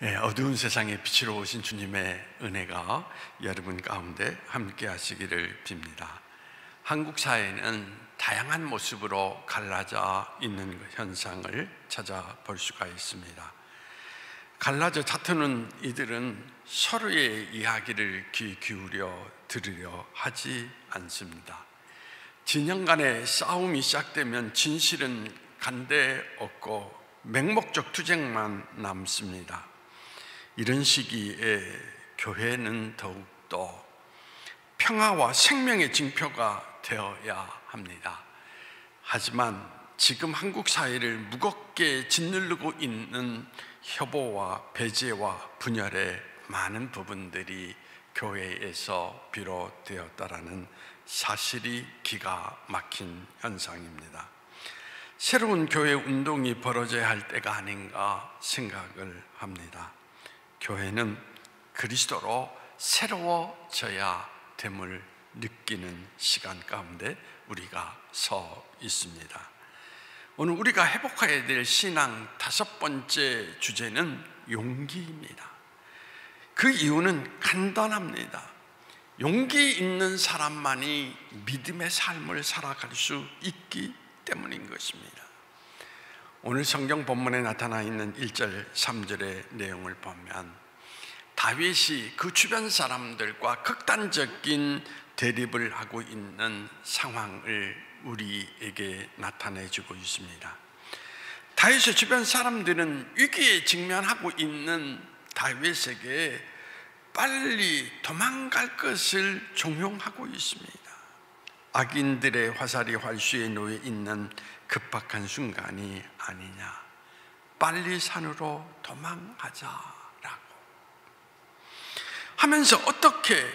어두운 세상에 빛으로 오신 주님의 은혜가 여러분 가운데 함께 하시기를 빕니다. 한국 사회는 다양한 모습으로 갈라져 있는 현상을 찾아볼 수가 있습니다. 갈라져 다투는 이들은 서로의 이야기를 귀 기울여 들으려 하지 않습니다. 진영 간의 싸움이 시작되면 진실은 간데 없고 맹목적 투쟁만 남습니다. 이런 시기에 교회는 더욱더 평화와 생명의 징표가 되어야 합니다. 하지만 지금 한국 사회를 무겁게 짓누르고 있는 협오와 배제와 분열의 많은 부분들이 교회에서 비롯되었다라는 사실이 기가 막힌 현상입니다. 새로운 교회 운동이 벌어져야 할 때가 아닌가 생각을 합니다. 교회는 그리스도로 새로워져야 됨을 느끼는 시간 가운데 우리가 서 있습니다. 오늘 우리가 회복해야 될 신앙 5번째 주제는 용기입니다. 그 이유는 간단합니다. 용기 있는 사람만이 믿음의 삶을 살아갈 수 있기 때문인 것입니다. 오늘 성경 본문에 나타나 있는 1절, 3절의 내용을 보면 다윗이 그 주변 사람들과 극단적인 대립을 하고 있는 상황을 우리에게 나타내주고 있습니다. 다윗의 주변 사람들은 위기에 직면하고 있는 다윗에게 빨리 도망갈 것을 종용하고 있습니다. 악인들의 화살이 활수에 놓여 있는 급박한 순간이 아니냐, 빨리 산으로 도망가자라고 하면서 어떻게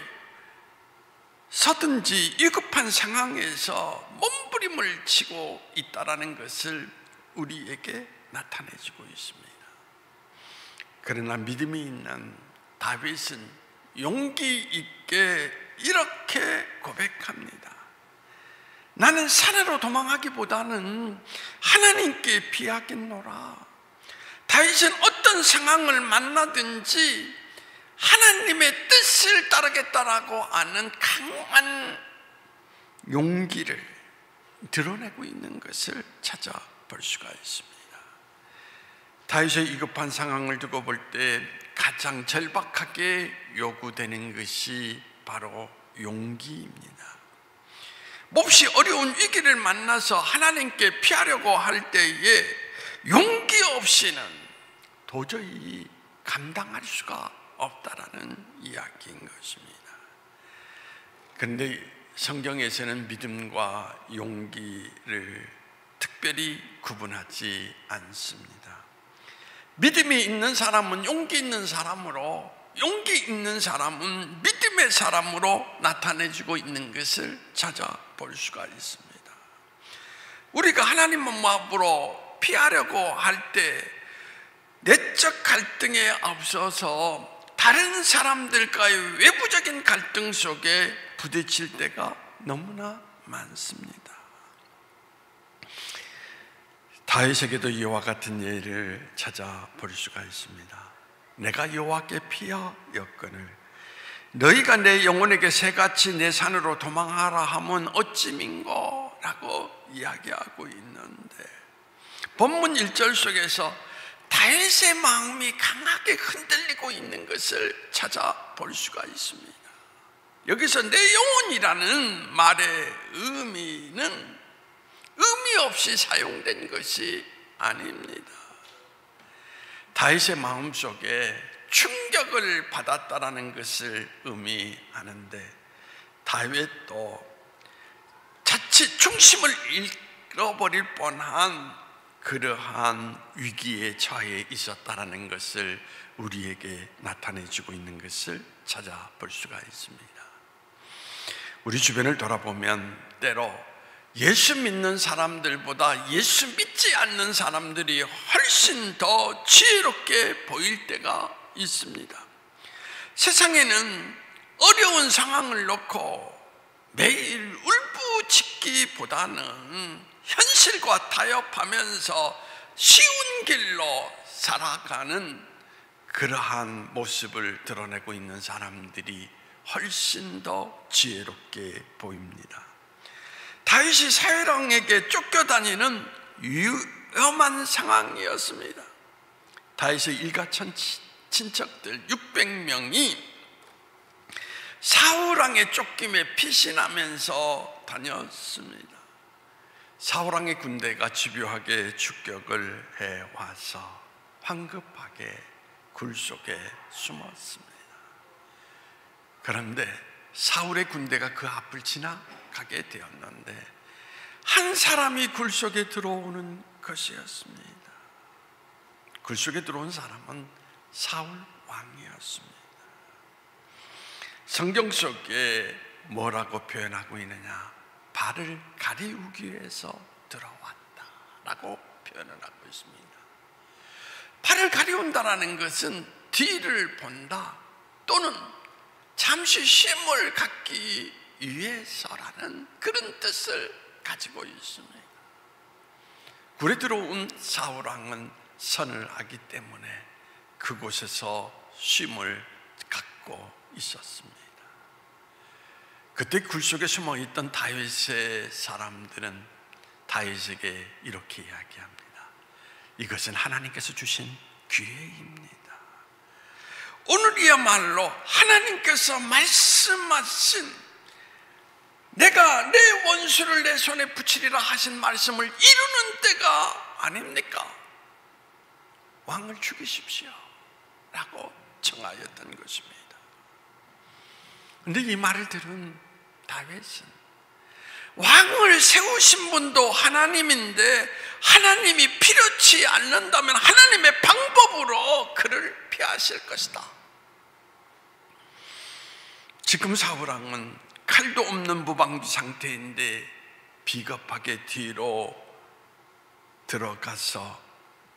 서든지 위급한 상황에서 몸부림을 치고 있다는 것을 우리에게 나타내주고 있습니다. 그러나 믿음이 있는 다윗은 용기 있게 이렇게 고백합니다. 나는 산으로 도망하기보다는 하나님께 피하겠노라. 다윗은 어떤 상황을 만나든지 하나님의 뜻을 따르겠다라고 하는 강한 용기를 드러내고 있는 것을 찾아볼 수가 있습니다. 다윗의 위급한 상황을 두고 볼 때 가장 절박하게 요구되는 것이 바로 용기입니다. 몹시 어려운 위기를 만나서 하나님께 피하려고 할 때에 용기 없이는 도저히 감당할 수가 없다라는 이야기인 것입니다. 그런데 성경에서는 믿음과 용기를 특별히 구분하지 않습니다. 믿음이 있는 사람은 용기 있는 사람으로, 용기 있는 사람은 믿음의 사람으로 나타내주고 있는 것을 찾아볼 수가 있습니다. 우리가 하나님 앞으로 피하려고 할 때 내적 갈등에 앞서서 다른 사람들과의 외부적인 갈등 속에 부딪힐 때가 너무나 많습니다. 다윗에게도 이와 같은 예를 찾아볼 수가 있습니다. 내가 여호와께 피하였거늘 너희가 내 영혼에게 새같이 내 산으로 도망하라 하면 어찌민고? 라고 이야기하고 있는데 본문 1절 속에서 다윗의 마음이 강하게 흔들리고 있는 것을 찾아볼 수가 있습니다. 여기서 내 영혼이라는 말의 의미는 의미 없이 사용된 것이 아닙니다. 다윗의 마음속에 충격을 받았다라는 것을 의미하는데 다윗도 자칫 중심을 잃어버릴 뻔한 그러한 위기에 처해 있었다라는 것을 우리에게 나타내주고 있는 것을 찾아볼 수가 있습니다. 우리 주변을 돌아보면 때로 예수 믿는 사람들보다 예수 믿지 않는 사람들이 훨씬 더 지혜롭게 보일 때가 있습니다. 세상에는 어려운 상황을 놓고 매일 울부짖기보다는 현실과 타협하면서 쉬운 길로 살아가는 그러한 모습을 드러내고 있는 사람들이 훨씬 더 지혜롭게 보입니다. 다윗이 사울왕에게 쫓겨다니는 위험한 상황이었습니다. 다윗의 일가천 친척들 600명이 사울왕의 쫓김에 피신하면서 다녔습니다. 사울왕의 군대가 집요하게 추격을 해와서 황급하게 굴 속에 숨었습니다. 그런데 사울의 군대가 그 앞을 지나가게 되었는데 한 사람이 굴 속에 들어오는 것이었습니다. 굴 속에 들어온 사람은 사울 왕이었습니다. 성경 속에 뭐라고 표현하고 있느냐? 발을 가리우기 위해서 들어왔다라고 표현을 하고 있습니다. 발을 가리운다라는 것은 뒤를 본다 또는 잠시 쉼을 갖기 위해서라는 그런 뜻을 가지고 있습니다. 굴에 들어온 사울왕은 선을 하기 때문에 그곳에서 쉼을 갖고 있었습니다. 그때 굴 속에 숨어있던 다윗의 사람들은 다윗에게 이렇게 이야기합니다. 이것은 하나님께서 주신 기회입니다. 오늘이야말로 하나님께서 말씀하신 내가 내 원수를 내 손에 붙이리라 하신 말씀을 이루는 때가 아닙니까? 왕을 죽이십시오 라고 청하였던 것입니다. 그런데 이 말을 들은 다윗은 왕을 세우신 분도 하나님인데 하나님이 필요치 않는다면 하나님의 방법으로 그를 피하실 것이다. 지금 사울왕은 칼도 없는 무방비 상태인데 비겁하게 뒤로 들어가서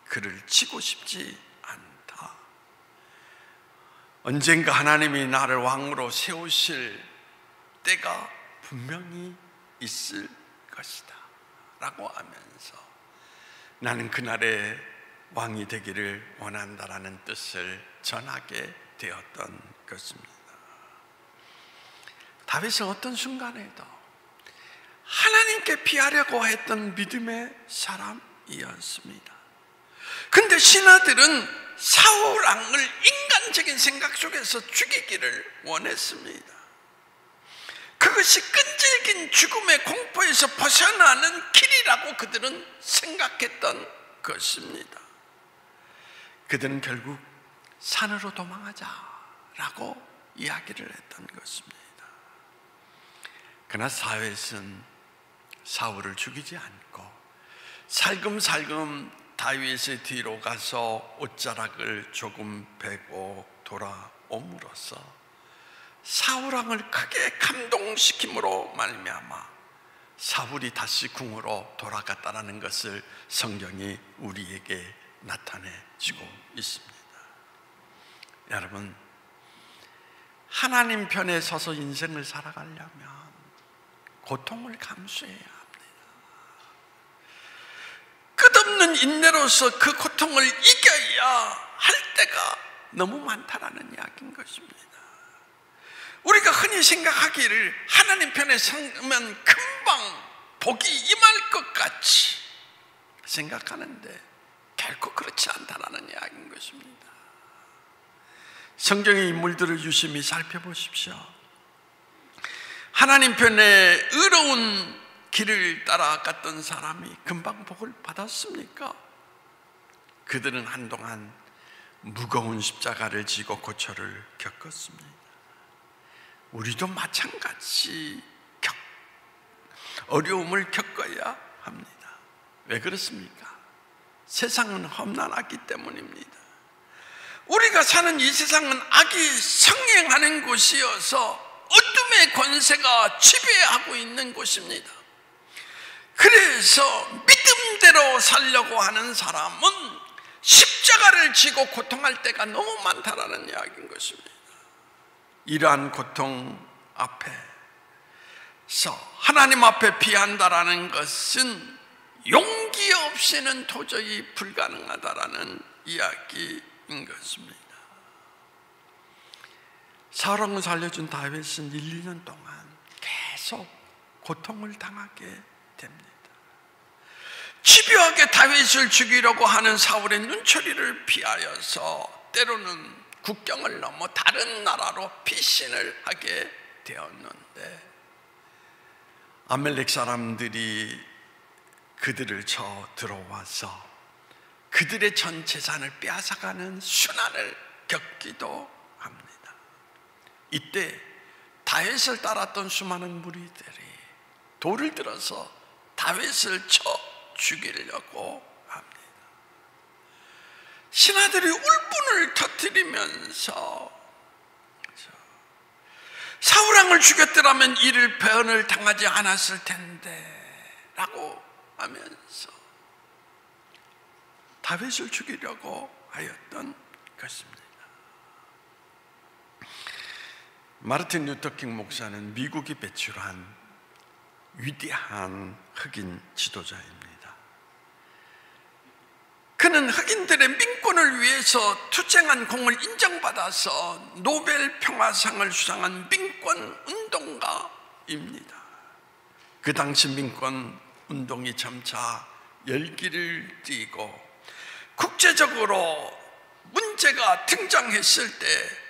그를 치고 싶지 않다. 언젠가 하나님이 나를 왕으로 세우실 때가 분명히 있을 것이다 라고 하면서 나는 그날의 왕이 되기를 원한다라는 뜻을 전하게 되었던 것입니다. 다윗은 어떤 순간에도 하나님께 피하려고 했던 믿음의 사람이었습니다. 근데 신하들은 사울 왕을 인간적인 생각 속에서 죽이기를 원했습니다. 그것이 끈질긴 죽음의 공포에서 벗어나는 길이라고 그들은 생각했던 것입니다. 그들은 결국 산으로 도망하자라고 이야기를 했던 것입니다. 그러나 다윗은 사울을 죽이지 않고 살금살금 다윗의 뒤로 가서 옷자락을 조금 베고 돌아옴으로써 사울왕을 크게 감동시킴으로 말미암아 사울이 다시 궁으로 돌아갔다는 것을 성경이 우리에게 나타내주고 있습니다. 여러분, 하나님 편에 서서 인생을 살아가려면 고통을 감수해야 합니다. 끝없는 인내로서 그 고통을 이겨야 할 때가 너무 많다라는 이야기인 것입니다. 우리가 흔히 생각하기를 하나님 편에 서면 금방 복이 임할 것 같이 생각하는데 결코 그렇지 않다라는 이야기인 것입니다. 성경의 인물들을 유심히 살펴보십시오. 하나님 편에 의로운 길을 따라갔던 사람이 금방 복을 받았습니까? 그들은 한동안 무거운 십자가를 지고 고초를 겪었습니다. 우리도 마찬가지 어려움을 겪어야 합니다. 왜 그렇습니까? 세상은 험난하기 때문입니다. 우리가 사는 이 세상은 악이 성행하는 곳이어서 어둠의 권세가 지배하고 있는 곳입니다. 그래서 믿음대로 살려고 하는 사람은 십자가를 지고 고통할 때가 너무 많다라는 이야기인 것입니다. 이러한 고통 앞에서 하나님 앞에 피한다라는 것은 용기 없이는 도저히 불가능하다라는 이야기인 것입니다. 사울왕을 살려준 다윗은 1, 2년 동안 계속 고통을 당하게 됩니다. 집요하게 다윗을 죽이려고 하는 사울의 눈초리를 피하여서 때로는 국경을 넘어 다른 나라로 피신을 하게 되었는데, 아멜렉 사람들이 그들을 쳐 들어와서 그들의 전 재산을 빼앗아가는 순환을 겪기도 합니다. 이때 다윗을 따랐던 수많은 무리들이 돌을 들어서 다윗을 쳐 죽이려고 합니다. 신하들이 울분을 터뜨리면서 사울왕을 죽였더라면 이를 배언을 당하지 않았을 텐데 라고 하면서 다윗을 죽이려고 하였던 것입니다. 마르틴 루터킹 목사는 미국이 배출한 위대한 흑인 지도자입니다. 그는 흑인들의 민권을 위해서 투쟁한 공을 인정받아서 노벨 평화상을 수상한 민권운동가입니다. 그 당시 민권운동이 점차 열기를 띠고 국제적으로 문제가 등장했을 때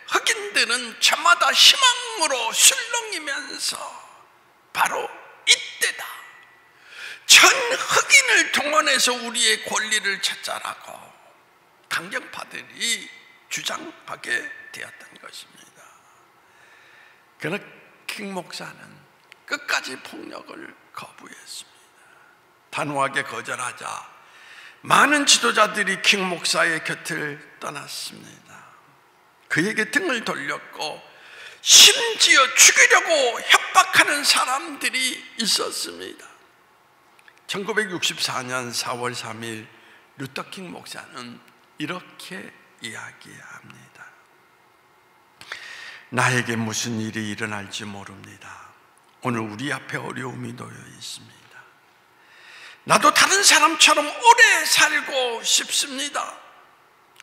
흑인들은 저마다 희망으로 술렁이면서 바로 이때다, 전 흑인을 동원해서 우리의 권리를 찾자라고 강경파들이 주장하게 되었던 것입니다. 그러나 킹 목사는 끝까지 폭력을 거부했습니다. 단호하게 거절하자 많은 지도자들이 킹 목사의 곁을 떠났습니다. 그에게 등을 돌렸고 심지어 죽이려고 협박하는 사람들이 있었습니다. 1964년 4월 3일 루터킹 목사는 이렇게 이야기합니다. 나에게 무슨 일이 일어날지 모릅니다. 오늘 우리 앞에 어려움이 놓여 있습니다. 나도 다른 사람처럼 오래 살고 싶습니다.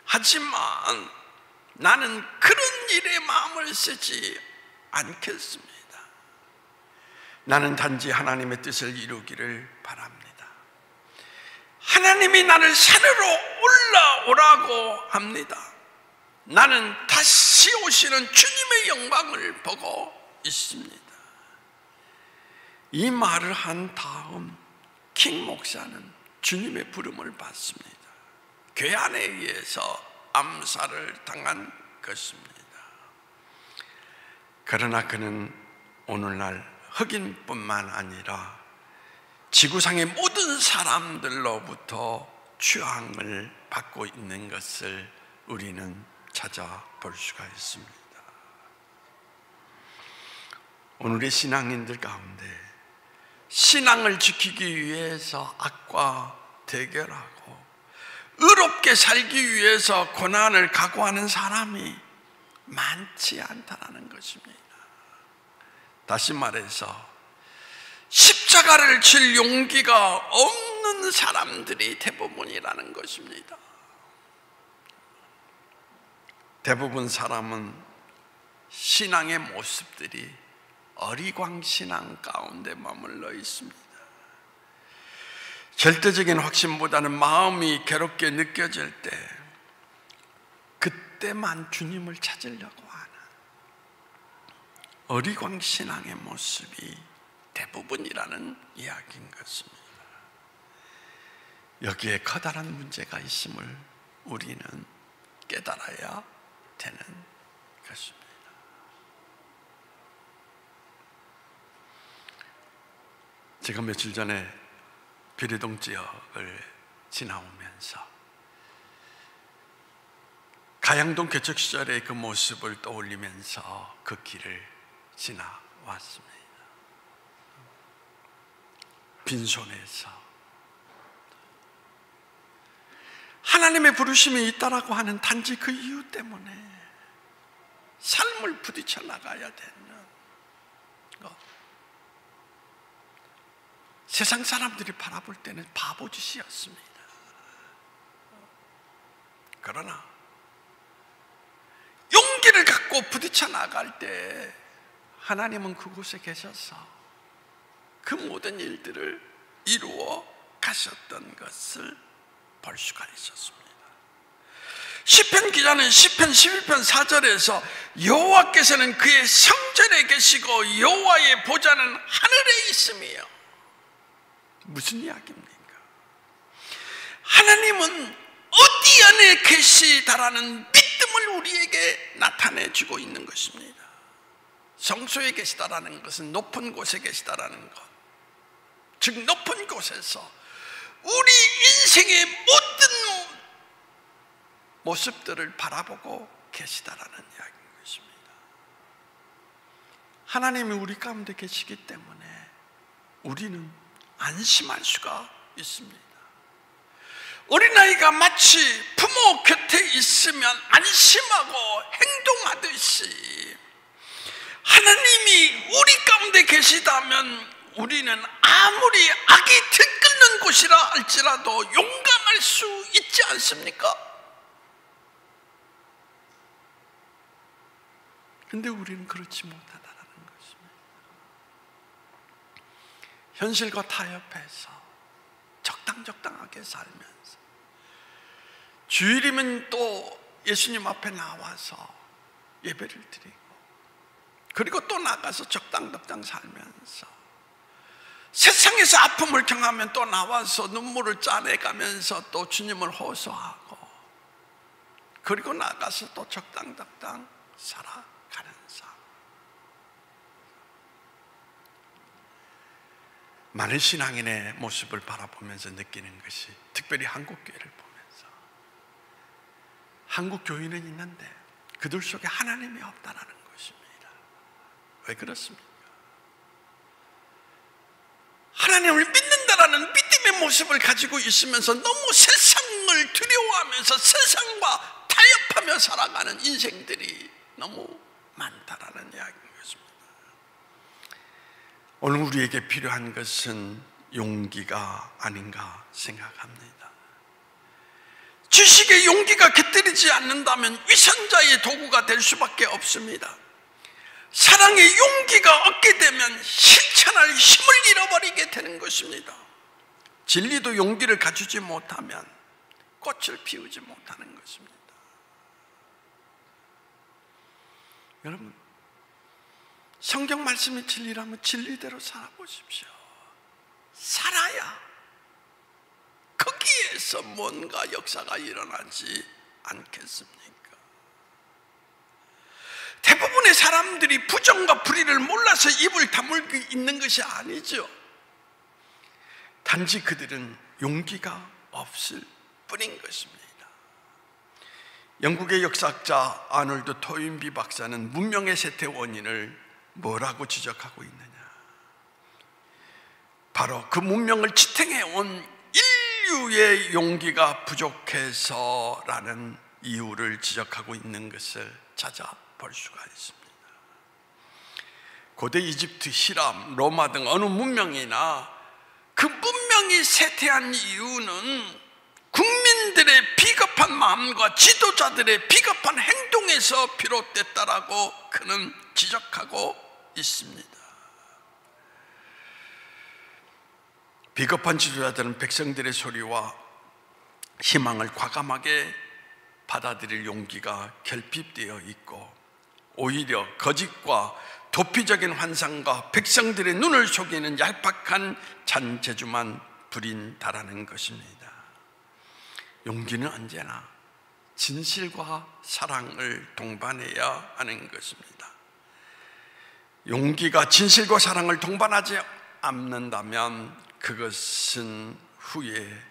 하지만 나는 그런 일에 마음을 쓰지 않겠습니다. 나는 단지 하나님의 뜻을 이루기를 바랍니다. 하나님이 나를 산으로 올라오라고 합니다. 나는 다시 오시는 주님의 영광을 보고 있습니다. 이 말을 한 다음 킹 목사는 주님의 부름을 받습니다. 괴한에 의해서 암살을 당한 것입니다. 그러나 그는 오늘날 흑인뿐만 아니라 지구상의 모든 사람들로부터 추앙을 받고 있는 것을 우리는 찾아볼 수가 있습니다. 오늘의 신앙인들 가운데 신앙을 지키기 위해서 악과 대결하고 의롭게 살기 위해서 고난을 각오하는 사람이 많지 않다는 것입니다. 다시 말해서 십자가를 질 용기가 없는 사람들이 대부분이라는 것입니다. 대부분 사람은 신앙의 모습들이 어리광신앙 가운데 머물러 있습니다. 절대적인 확신보다는 마음이 괴롭게 느껴질 때 그때만 주님을 찾으려고 하는 어리광신앙의 모습이 대부분이라는 이야기인 것입니다. 여기에 커다란 문제가 있음을 우리는 깨달아야 되는 것입니다. 제가 며칠 전에 비례동 지역을 지나오면서 가양동 개척 시절의 그 모습을 떠올리면서 그 길을 지나왔습니다. 빈손에서 하나님의 부르심이 있다라고 하는 단지 그 이유 때문에 삶을 부딪혀 나가야 되는 것. 세상 사람들이 바라볼 때는 바보짓이었습니다. 그러나 용기를 갖고 겪고 부딪혀 나갈 때 하나님은 그곳에 계셔서 그 모든 일들을 이루어 가셨던 것을 볼 수가 있었습니다. 시편 기자는 시편 11편 4절에서 여호와께서는 그의 성전에 계시고 여호와의 보좌는 하늘에 있으며, 무슨 이야기입니까? 하나님은 어디 안에 계시다라는 믿음을 우리에게 나타내 주고 있는 것입니다. 성소에 계시다라는 것은 높은 곳에 계시다라는 것, 즉 높은 곳에서 우리 인생의 모든 모습들을 바라보고 계시다라는 이야기인 것입니다. 하나님이 우리 가운데 계시기 때문에 우리는 안심할 수가 있습니다. 어린아이가 마치 부모 곁에 있으면 안심하고 행동하듯이 하나님이 우리 가운데 계시다면 우리는 아무리 악이 들끓는 곳이라 할지라도 용감할 수 있지 않습니까? 근데 우리는 그렇지 못하다라는 것입니다. 현실과 타협해서 적당하게 살면서 주일이면 또 예수님 앞에 나와서 예배를 드리고, 그리고 또 나가서 적당 살면서 세상에서 아픔을 경하면 또 나와서 눈물을 짜내가면서 또 주님을 호소하고, 그리고 나가서 또 적당 살아가는 삶. 많은 신앙인의 모습을 바라보면서 느끼는 것이, 특별히 한국교회를 보면서, 한국교인은 있는데 그들 속에 하나님이 없다라는 것입니다. 왜 그렇습니까? 하나님을 믿는다라는 믿음의 모습을 가지고 있으면서 너무 세상을 두려워하면서 세상과 타협하며 살아가는 인생들이 너무 많다라는 이야기인 것입니다. 오늘 우리에게 필요한 것은 용기가 아닌가 생각합니다. 지식의 용기가 깃들이지 않는다면 위선자의 도구가 될 수밖에 없습니다. 사랑의 용기가 없게 되면 실천할 힘을 잃어버리게 되는 것입니다. 진리도 용기를 갖추지 못하면 꽃을 피우지 못하는 것입니다. 여러분, 성경 말씀이 진리라면 진리대로 살아보십시오. 살아야 거기에서 뭔가 역사가 일어나지 않겠습니까? 대부분의 사람들이 부정과 불의를 몰라서 입을 다물고 있는 것이 아니죠. 단지 그들은 용기가 없을 뿐인 것입니다. 영국의 역사학자 아놀드 토윈비 박사는 문명의 쇠퇴 원인을 뭐라고 지적하고 있느냐? 바로 그 문명을 지탱해온 인류의 용기가 부족해서라는 이유를 지적하고 있는 것을 찾아볼 수가 있습니다. 고대 이집트, 히람, 로마 등 어느 문명이나 그 문명이 쇠퇴한 이유는 국민들의 비겁한 마음과 지도자들의 비겁한 행동에서 비롯됐다라고 그는 지적하고 있습니다. 비겁한 지도자들은 백성들의 소리와 희망을 과감하게 받아들일 용기가 결핍되어 있고, 오히려 거짓과 도피적인 환상과 백성들의 눈을 속이는 얄팍한 잔재주만 부린다라는 것입니다. 용기는 언제나 진실과 사랑을 동반해야 하는 것입니다. 용기가 진실과 사랑을 동반하지 않는다면 그것은 후에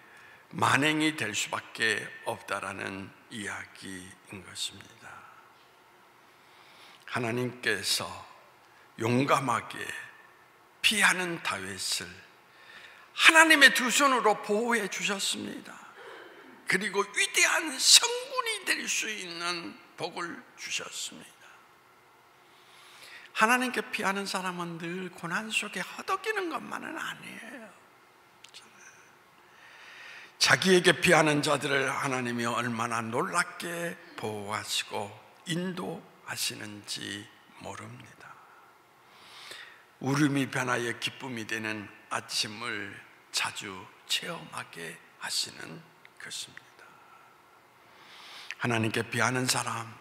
만행이 될 수밖에 없다라는 이야기인 것입니다. 하나님께서 용감하게 피하는 다윗을 하나님의 두 손으로 보호해 주셨습니다. 그리고 위대한 성군이 될 수 있는 복을 주셨습니다. 하나님께 피하는 사람은 늘 고난 속에 허덕이는 것만은 아니에요. 자기에게 피하는 자들을 하나님이 얼마나 놀랍게 보호하시고 하시는지 모릅니다. 울음이 변하여 기쁨이 되는 아침을 자주 체험하게 하시는 것입니다. 하나님께 비하는 사람,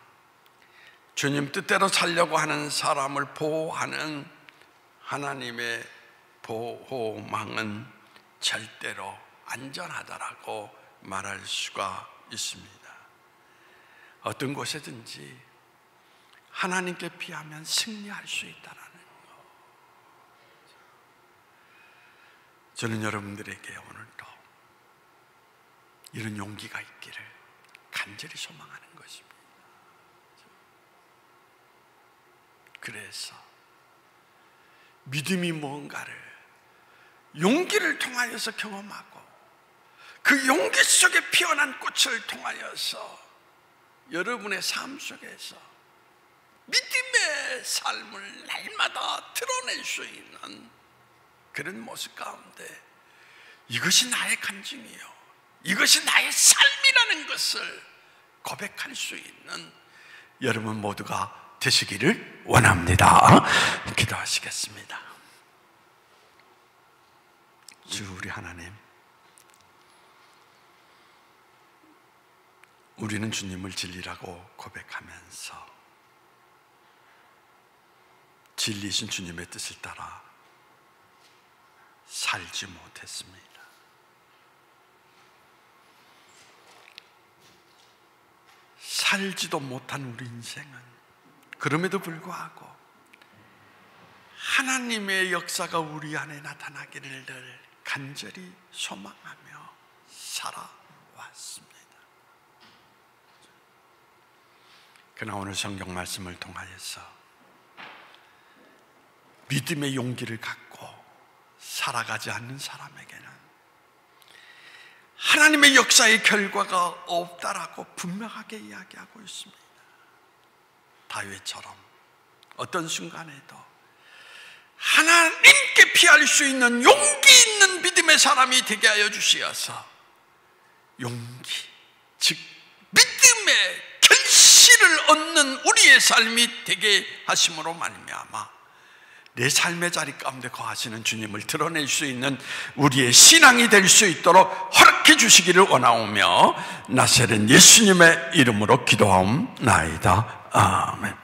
주님 뜻대로 살려고 하는 사람을 보호하는 하나님의 보호망은 절대로 안전하다라고 말할 수가 있습니다. 어떤 곳에든지 하나님께 비하면 승리할 수 있다는 것. 저는 여러분들에게 오늘도 이런 용기가 있기를 간절히 소망하는 것입니다. 그래서 믿음이 뭔가를 용기를 통하여서 경험하고 그 용기 속에 피어난 꽃을 통하여서 여러분의 삶 속에서 믿음의 삶을 날마다 드러낼 수 있는 그런 모습 가운데 이것이 나의 간증이요, 이것이 나의 삶이라는 것을 고백할 수 있는 여러분 모두가 되시기를 원합니다. 기도하시겠습니다. 주 우리 하나님, 우리는 주님을 진리라고 고백하면서 진리이신 주님의 뜻을 따라 살지 못했습니다. 살지도 못한 우리 인생은 그럼에도 불구하고 하나님의 역사가 우리 안에 나타나기를 늘 간절히 소망하며 살아왔습니다. 그러나 오늘 성경 말씀을 통하여서 믿음의 용기를 갖고 살아가지 않는 사람에게는 하나님의 역사의 결과가 없다라고 분명하게 이야기하고 있습니다. 다윗처럼 어떤 순간에도 하나님께 피할 수 있는 용기 있는 믿음의 사람이 되게 하여 주시어서 용기, 즉 믿음의 결실을 얻는 우리의 삶이 되게 하심으로 말미암아 내 삶의 자리 가운데 거하시는 주님을 드러낼 수 있는 우리의 신앙이 될 수 있도록 허락해 주시기를 원하오며 나사렛 예수님의 이름으로 기도하옵나이다. 아멘.